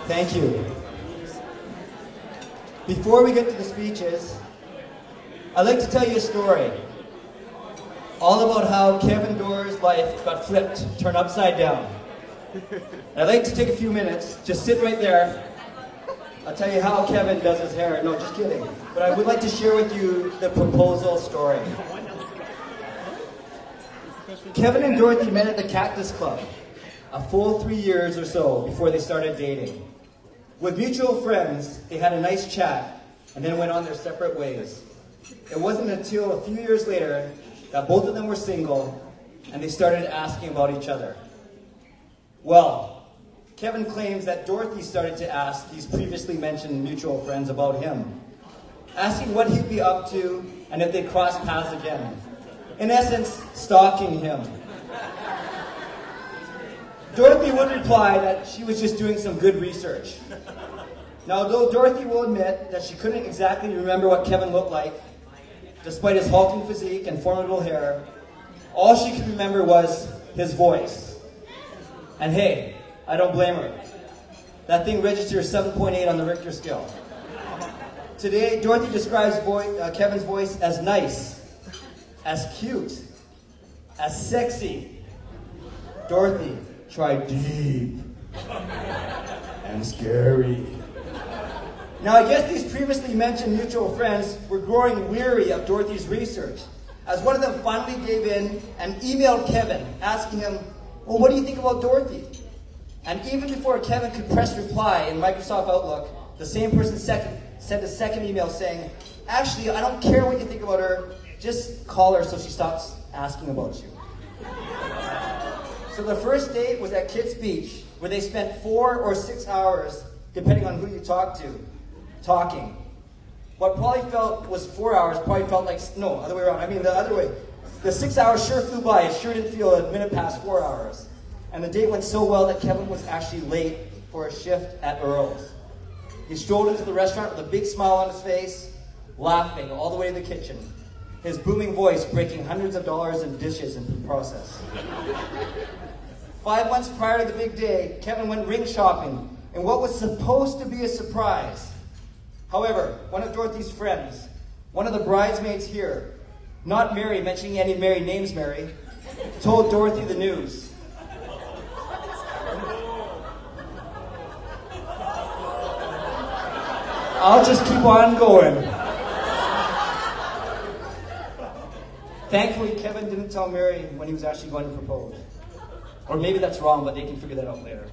Thank you. Before we get to the speeches, I'd like to tell you a story. All about how Kevin Dorothy's life got flipped, turned upside down. I'd like to take a few minutes, just sit right there. I'll tell you how Kevin does his hair. No, just kidding. But I would like to share with you the proposal story. Kevin and Dorothy met at the Cactus Club, a full 3 years or so before they started dating. With mutual friends, they had a nice chat and then went on their separate ways. It wasn't until a few years later that both of them were single and they started asking about each other. Well, Kevin claims that Dorothy started to ask these previously mentioned mutual friends about him, asking what he'd be up to and if they'd cross paths again. In essence, stalking him. Dorothy would reply that she was just doing some good research. Now, although Dorothy will admit that she couldn't exactly remember what Kevin looked like, despite his hulking physique and formidable hair, all she could remember was his voice. And hey, I don't blame her. That thing registers 7.8 on the Richter scale. Today, Dorothy describes Kevin's voice as nice, as cute, as sexy. Dorothy, try deep and scary. Now, I guess these previously mentioned mutual friends were growing weary of Dorothy's research, as one of them finally gave in and emailed Kevin, asking him, well, what do you think about Dorothy? And even before Kevin could press reply in Microsoft Outlook, the same person sent a second email saying, actually, I don't care what you think about her, just call her so she stops asking about you. So the first date was at Kitt's Beach, where they spent 4 or 6 hours, depending on who you talked to, talking. What probably felt was 4 hours probably felt like, no, other way around. I mean the other way. The 6 hours sure flew by. It sure didn't feel a minute past 4 hours. And the date went so well that Kevin was actually late for a shift at Earl's. He strolled into the restaurant with a big smile on his face, laughing all the way to the kitchen, his booming voice breaking hundreds of dollars in dishes in the process. 5 months prior to the big day, Kevin went ring shopping in what was supposed to be a surprise. However, one of Dorothy's friends, one of the bridesmaids here, not Mary, mentioning any married names, Mary, told Dorothy the news. I'll just keep on going. Thankfully, Kevin didn't tell Mary when he was actually going to propose. Or maybe that's wrong, but they can figure that out later.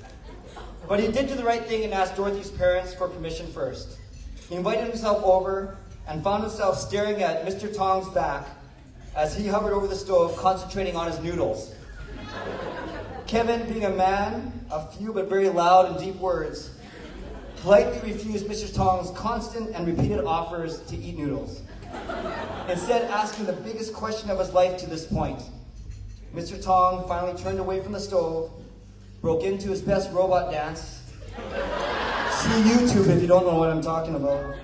But he did do the right thing and asked Dorothy's parents for permission first. He invited himself over and found himself staring at Mr. Tong's back as he hovered over the stove, concentrating on his noodles. Kevin, being a man of few but very loud and deep words, politely refused Mr. Tong's constant and repeated offers to eat noodles, instead asking the biggest question of his life to this point. Mr. Tong finally turned away from the stove, broke into his best robot dance, see YouTube if you don't know what I'm talking about,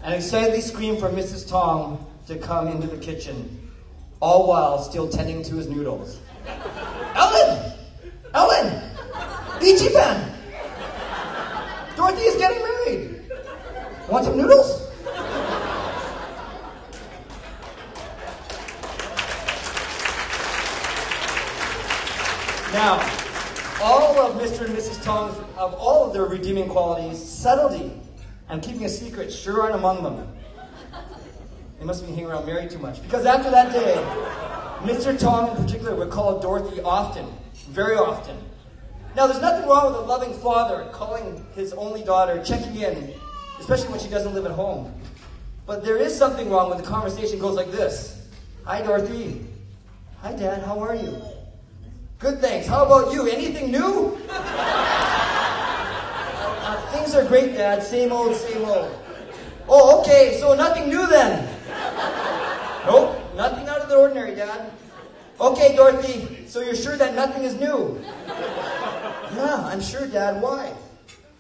and excitedly screamed for Mrs. Tong to come into the kitchen, all while still tending to his noodles. Ellen! Ellen! Ichiban! Dorothy is getting married! Want some noodles? Now, all of Mr. and Mrs. Tong's, of all of their redeeming qualities, subtlety and keeping a secret sure aren't among them. They must be hanging around Mary too much. Because after that day, Mr. Tong in particular would call Dorothy often, very often. Now, there's nothing wrong with a loving father calling his only daughter, checking in, especially when she doesn't live at home. But there is something wrong when the conversation goes like this. Hi, Dorothy. Hi, Dad. How are you? Good, thanks. How about you? Anything new? Things are great, Dad. Same old, same old. Oh, okay. So nothing new then? Nope. Nothing out of the ordinary, Dad. Okay, Dorothy. So you're sure that nothing is new? Yeah, I'm sure, Dad. Why?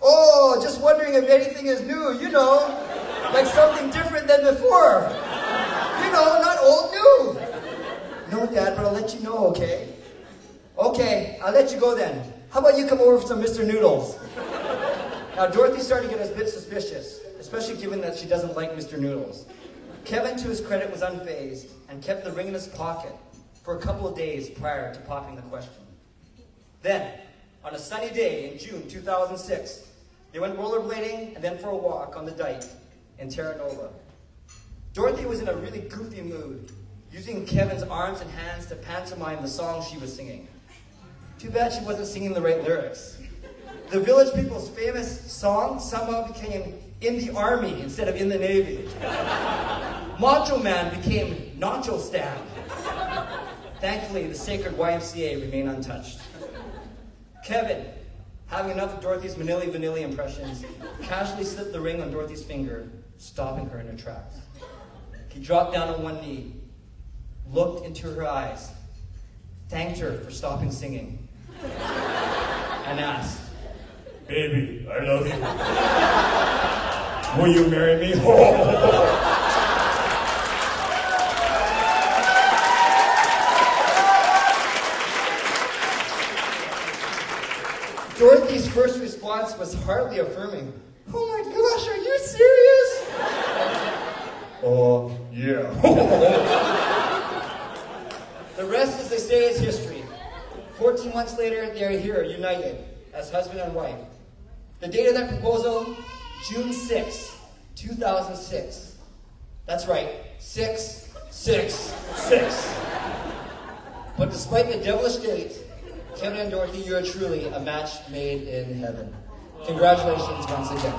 Oh, just wondering if anything is new, you know. Like something different than before. You know, not old new. No, Dad, but I'll let you know, okay? Okay, I'll let you go then. How about you come over for some Mr. Noodles? Now, Dorothy started to get a bit suspicious, especially given that she doesn't like Mr. Noodles. Kevin, to his credit, was unfazed and kept the ring in his pocket for a couple of days prior to popping the question. Then, on a sunny day in June 2006, they went rollerblading and then for a walk on the dike in Terra Nova. Dorothy was in a really goofy mood, using Kevin's arms and hands to pantomime the song she was singing. Too bad she wasn't singing the right lyrics. The village people's famous song somehow became "In the Army" instead of "In the Navy." Macho Man became Nacho Stand. Thankfully, the sacred YMCA remained untouched. Kevin, having enough of Dorothy's Manili Vanilli impressions, casually slipped the ring on Dorothy's finger, stopping her in her tracks. He dropped down on one knee, looked into her eyes, thanked her for stopping singing, and asked, "Baby, I love you. Will you marry me?" Dorothy's first response was hardly affirming. "Oh my gosh, are you serious?" "Oh, yeah." The rest, as they say, is history. 14 months later, they are here, united, as husband and wife. The date of their proposal, June 6, 2006. That's right, 666. But despite the devilish date, Kevin and Dorothy, you are truly a match made in heaven. Congratulations once again.